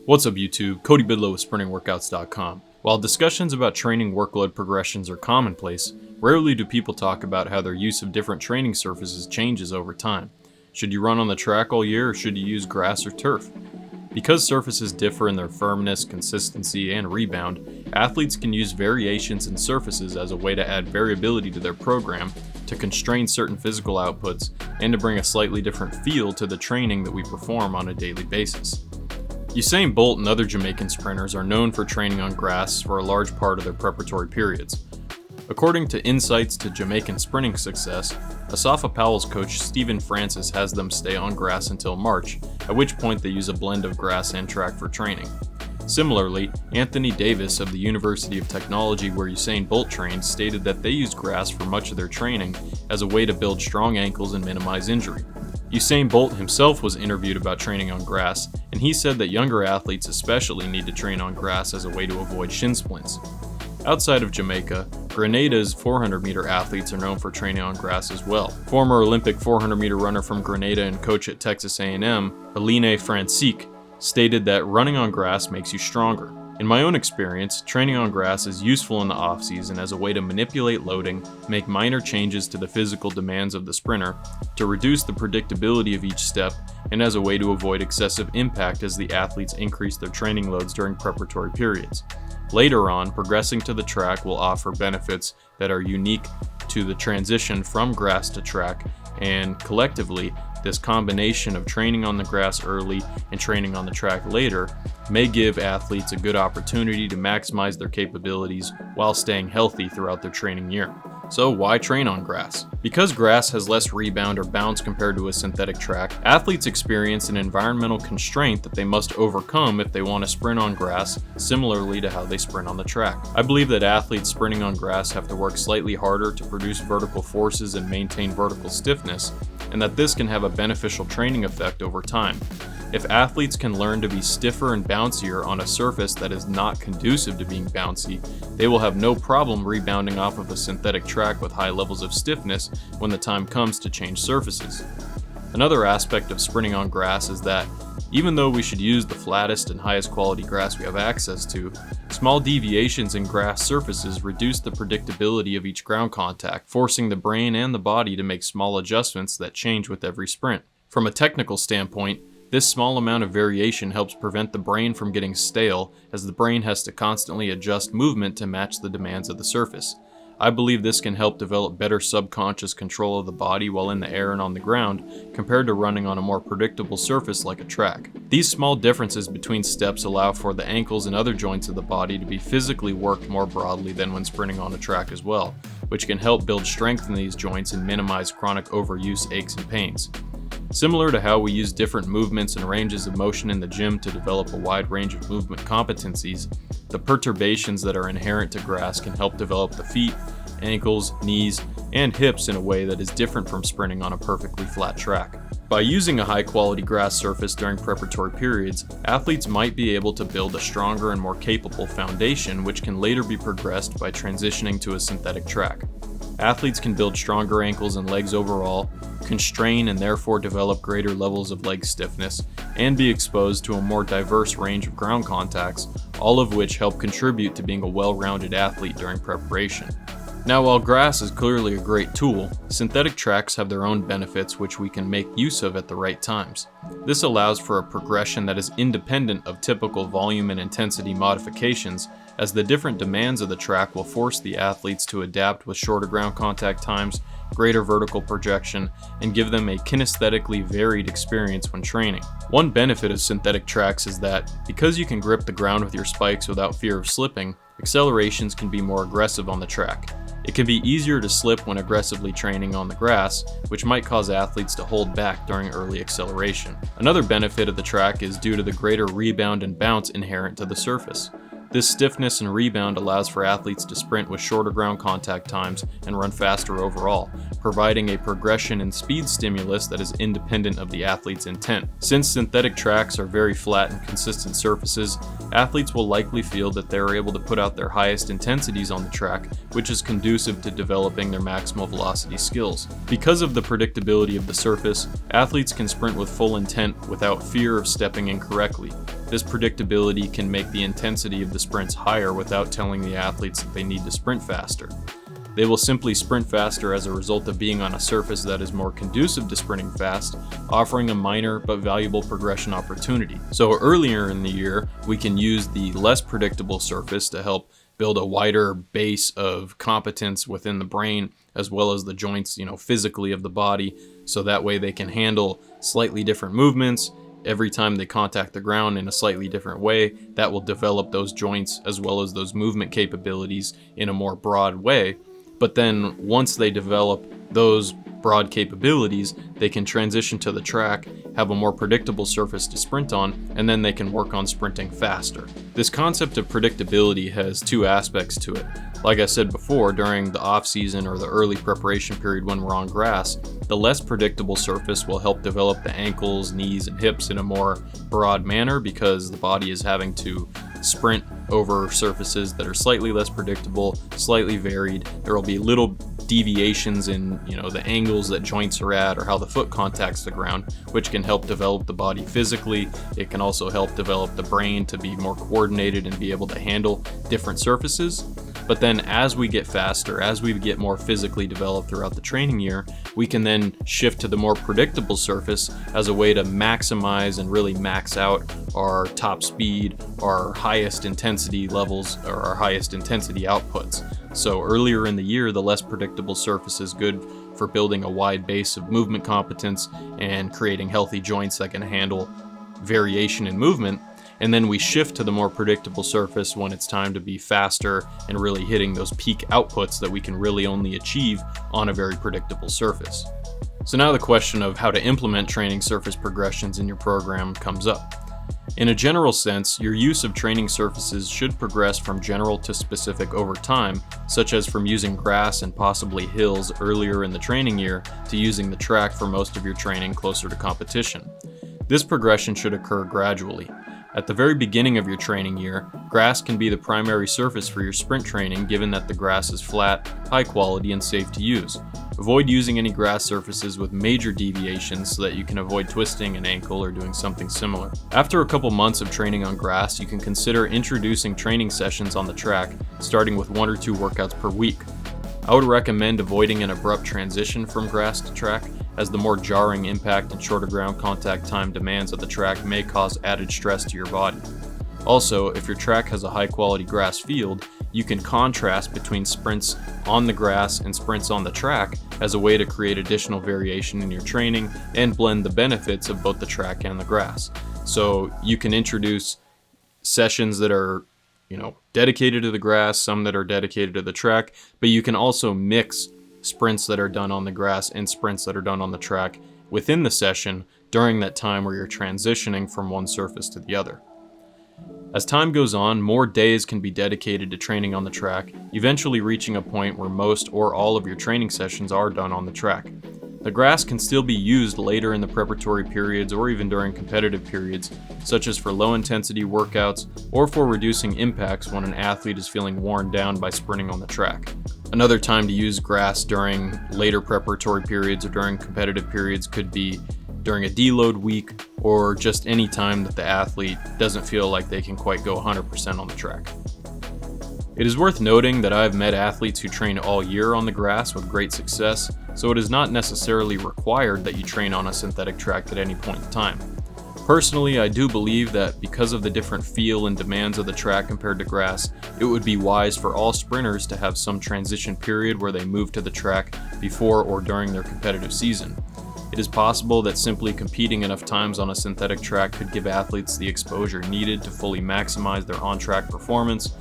What's up YouTube, Cody Bidlow with SprintingWorkouts.com. While discussions about training workload progressions are commonplace, rarely do people talk about how their use of different training surfaces changes over time. Should you run on the track all year or should you use grass or turf? Because surfaces differ in their firmness, consistency, and rebound, athletes can use variations in surfaces as a way to add variability to their program, to constrain certain physical outputs, and to bring a slightly different feel to the training that we perform on a daily basis. Usain Bolt and other Jamaican sprinters are known for training on grass for a large part of their preparatory periods. According to Insights to Jamaican Sprinting Success, Asafa Powell's coach Stephen Francis has them stay on grass until March, at which point they use a blend of grass and track for training. Similarly, Anthony Davis of the University of Technology where Usain Bolt trained stated that they use grass for much of their training as a way to build strong ankles and minimize injury. Usain Bolt himself was interviewed about training on grass, and he said that younger athletes especially need to train on grass as a way to avoid shin splints. Outside of Jamaica, Grenada's 400-meter athletes are known for training on grass as well. Former Olympic 400-meter runner from Grenada and coach at Texas A&M, Aline Francique, stated that running on grass makes you stronger. In my own experience, training on grass is useful in the off-season as a way to manipulate loading, make minor changes to the physical demands of the sprinter, to reduce the predictability of each step, and as a way to avoid excessive impact as the athletes increase their training loads during preparatory periods. Later on, progressing to the track will offer benefits that are unique to the transition from grass to track, and collectively, this combination of training on the grass early and training on the track later may give athletes a good opportunity to maximize their capabilities while staying healthy throughout their training year. So why train on grass? Because grass has less rebound or bounce compared to a synthetic track, athletes experience an environmental constraint that they must overcome if they want to sprint on grass, similarly to how they sprint on the track. I believe that athletes sprinting on grass have to work slightly harder to produce vertical forces and maintain vertical stiffness, and that this can have a beneficial training effect over time. If athletes can learn to be stiffer and bouncier on a surface that is not conducive to being bouncy, they will have no problem rebounding off of a synthetic track with high levels of stiffness when the time comes to change surfaces. Another aspect of sprinting on grass is that, even though we should use the flattest and highest quality grass we have access to, small deviations in grass surfaces reduce the predictability of each ground contact, forcing the brain and the body to make small adjustments that change with every sprint. From a technical standpoint, this small amount of variation helps prevent the brain from getting stale, as the brain has to constantly adjust movement to match the demands of the surface. I believe this can help develop better subconscious control of the body while in the air and on the ground, compared to running on a more predictable surface like a track. These small differences between steps allow for the ankles and other joints of the body to be physically worked more broadly than when sprinting on a track as well, which can help build strength in these joints and minimize chronic overuse aches and pains. Similar to how we use different movements and ranges of motion in the gym to develop a wide range of movement competencies, the perturbations that are inherent to grass can help develop the feet, ankles, knees, and hips in a way that is different from sprinting on a perfectly flat track. By using a high-quality grass surface during preparatory periods, athletes might be able to build a stronger and more capable foundation which can later be progressed by transitioning to a synthetic track. Athletes can build stronger ankles and legs overall, constrain and therefore develop greater levels of leg stiffness, and be exposed to a more diverse range of ground contacts, all of which help contribute to being a well-rounded athlete during preparation. Now, while grass is clearly a great tool, synthetic tracks have their own benefits which we can make use of at the right times. This allows for a progression that is independent of typical volume and intensity modifications, as the different demands of the track will force the athletes to adapt with shorter ground contact times, greater vertical projection, and give them a kinesthetically varied experience when training. One benefit of synthetic tracks is that, because you can grip the ground with your spikes without fear of slipping, accelerations can be more aggressive on the track. It can be easier to slip when aggressively training on the grass, which might cause athletes to hold back during early acceleration. Another benefit of the track is due to the greater rebound and bounce inherent to the surface. This stiffness and rebound allows for athletes to sprint with shorter ground contact times and run faster overall, providing a progression in speed stimulus that is independent of the athlete's intent. Since synthetic tracks are very flat and consistent surfaces, athletes will likely feel that they are able to put out their highest intensities on the track, which is conducive to developing their maximal velocity skills. Because of the predictability of the surface, athletes can sprint with full intent without fear of stepping incorrectly. This predictability can make the intensity of the sprints higher without telling the athletes that they need to sprint faster. They will simply sprint faster as a result of being on a surface that is more conducive to sprinting fast, offering a minor but valuable progression opportunity. So earlier in the year, we can use the less predictable surface to help build a wider base of competence within the brain, as well as the joints, physically of the body, so that way they can handle slightly different movements every time they contact the ground in a slightly different way. That will develop those joints as well as those movement capabilities in a more broad way. But then once they develop those broad capabilities, they can transition to the track, have a more predictable surface to sprint on, and then they can work on sprinting faster. This concept of predictability has two aspects to it. Like I said before, during the off season or the early preparation period when we're on grass, the less predictable surface will help develop the ankles, knees, and hips in a more broad manner because the body is having to sprint over surfaces that are slightly less predictable, slightly varied. There will be little deviations in the angles that joints are at or how the foot contacts the ground, which can help develop the body physically. It can also help develop the brain to be more coordinated and be able to handle different surfaces. But then as we get faster, as we get more physically developed throughout the training year, we can then shift to the more predictable surface as a way to maximize and really max out our top speed, our highest intensity levels, or our highest intensity outputs. So earlier in the year, the less predictable surface is good for building a wide base of movement competence and creating healthy joints that can handle variation in movement. And then we shift to the more predictable surface when it's time to be faster and really hitting those peak outputs that we can really only achieve on a very predictable surface. So now the question of how to implement training surface progressions in your program comes up. In a general sense, your use of training surfaces should progress from general to specific over time, such as from using grass and possibly hills earlier in the training year to using the track for most of your training closer to competition. This progression should occur gradually. At the very beginning of your training year, grass can be the primary surface for your sprint training given that the grass is flat, high quality, and safe to use. Avoid using any grass surfaces with major deviations so that you can avoid twisting an ankle or doing something similar. After a couple months of training on grass, you can consider introducing training sessions on the track, starting with 1 or 2 workouts per week. I would recommend avoiding an abrupt transition from grass to track, as the more jarring impact and shorter ground contact time demands of the track may cause added stress to your body. Also, if your track has a high quality grass field, you can contrast between sprints on the grass and sprints on the track as a way to create additional variation in your training and blend the benefits of both the track and the grass. So you can introduce sessions that are dedicated to the grass, some that are dedicated to the track, but you can also mix sprints that are done on the grass and sprints that are done on the track within the session during that time where you're transitioning from one surface to the other. As time goes on, more days can be dedicated to training on the track, eventually reaching a point where most or all of your training sessions are done on the track. The grass can still be used later in the preparatory periods or even during competitive periods, such as for low-intensity workouts or for reducing impacts when an athlete is feeling worn down by sprinting on the track. Another time to use grass during later preparatory periods or during competitive periods could be during a deload week or just any time that the athlete doesn't feel like they can quite go 100% on the track. It is worth noting that I have met athletes who train all year on the grass with great success, so it is not necessarily required that you train on a synthetic track at any point in time. Personally, I do believe that because of the different feel and demands of the track compared to grass, it would be wise for all sprinters to have some transition period where they move to the track before or during their competitive season. It is possible that simply competing enough times on a synthetic track could give athletes the exposure needed to fully maximize their on-track performance,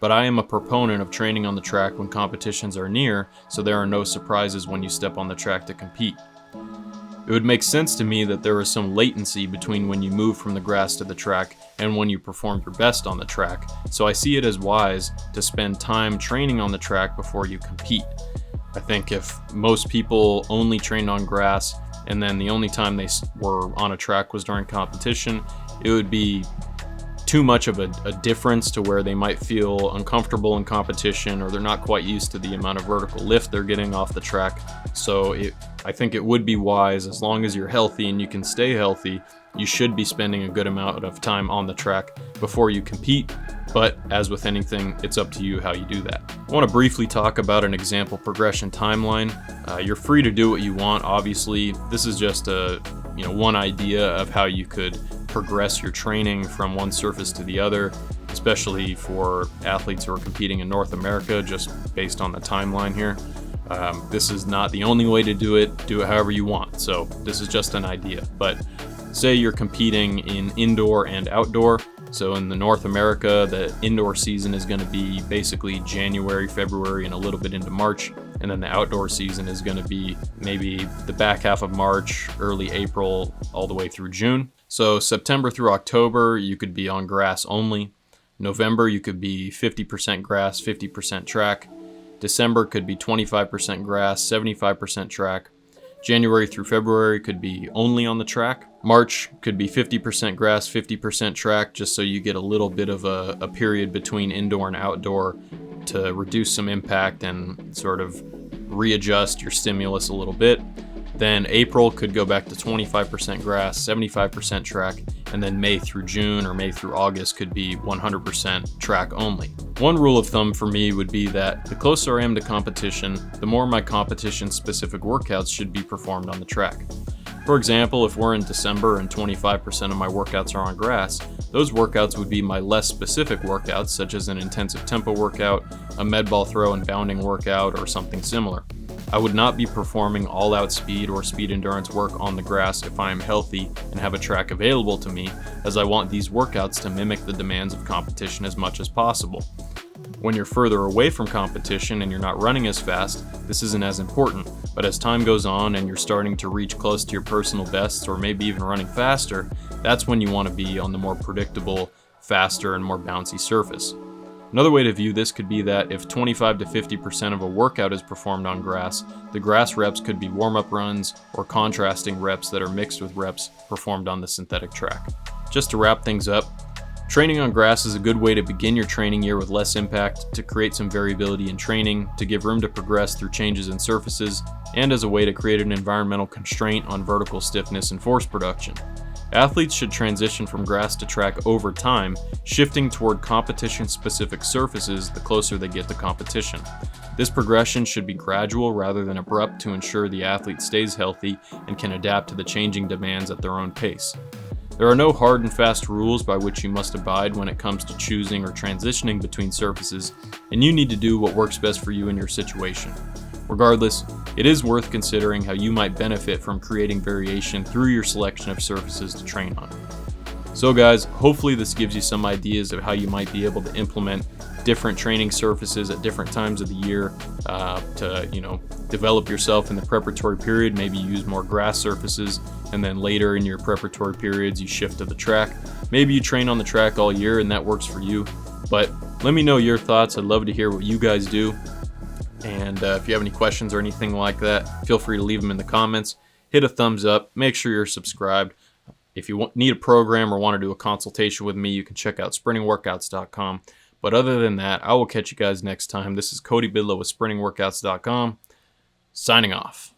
but I am a proponent of training on the track when competitions are near, so there are no surprises when you step on the track to compete. It would make sense to me that there is some latency between when you move from the grass to the track and when you perform your best on the track, so I see it as wise to spend time training on the track before you compete. I think if most people only trained on grass and then the only time they were on a track was during competition, it would be too much of a difference to where they might feel uncomfortable in competition or they're not quite used to the amount of vertical lift they're getting off the track. So I think it would be wise, as long as you're healthy and you can stay healthy, you should be spending a good amount of time on the track before you compete, but as with anything, it's up to you how you do that. I want to briefly talk about an example progression timeline. You're free to do what you want, obviously. This is just one idea of how you could progress your training from one surface to the other, especially for athletes who are competing in North America, just based on the timeline here. This is not the only way to do it however you want. So this is just an idea, but say you're competing in indoor and outdoor. So in the North America, the indoor season is going to be basically January, February, and a little bit into March. And then the outdoor season is going to be maybe the back half of March, early April, all the way through June. So September through October, you could be on grass only. November, you could be 50% grass, 50% track. December could be 25% grass, 75% track. January through February could be only on the track. March could be 50% grass, 50% track, just so you get a little bit of a period between indoor and outdoor to reduce some impact and sort of readjust your stimulus a little bit. Then April could go back to 25% grass, 75% track, and then May through June or May through August could be 100% track only. One rule of thumb for me would be that the closer I am to competition, the more my competition-specific workouts should be performed on the track. For example, if we're in December and 25% of my workouts are on grass, those workouts would be my less specific workouts, such as an intensive tempo workout, a med ball throw and bounding workout, or something similar. I would not be performing all-out speed or speed endurance work on the grass if I am healthy and have a track available to me, as I want these workouts to mimic the demands of competition as much as possible. When you're further away from competition and you're not running as fast, this isn't as important, but as time goes on and you're starting to reach close to your personal bests or maybe even running faster, that's when you want to be on the more predictable, faster, and more bouncy surface. Another way to view this could be that if 25 to 50% of a workout is performed on grass, the grass reps could be warm-up runs or contrasting reps that are mixed with reps performed on the synthetic track. Just to wrap things up, training on grass is a good way to begin your training year with less impact, to create some variability in training, to give room to progress through changes in surfaces, and as a way to create an environmental constraint on vertical stiffness and force production. Athletes should transition from grass to track over time, shifting toward competition-specific surfaces the closer they get to competition. This progression should be gradual rather than abrupt to ensure the athlete stays healthy and can adapt to the changing demands at their own pace. There are no hard and fast rules by which you must abide when it comes to choosing or transitioning between surfaces, and you need to do what works best for you in your situation. Regardless, it is worth considering how you might benefit from creating variation through your selection of surfaces to train on. So guys, hopefully this gives you some ideas of how you might be able to implement different training surfaces at different times of the year to develop yourself in the preparatory period. Maybe use more grass surfaces, and then later in your preparatory periods you shift to the track. Maybe you train on the track all year and that works for you, but let me know your thoughts. I'd love to hear what you guys do. And if you have any questions or anything like that, feel free to leave them in the comments. Hit a thumbs up. Make sure you're subscribed. If you need a program or want to do a consultation with me, you can check out sprintingworkouts.com. But other than that, I will catch you guys next time. This is Cody Bidlow with sprintingworkouts.com, signing off.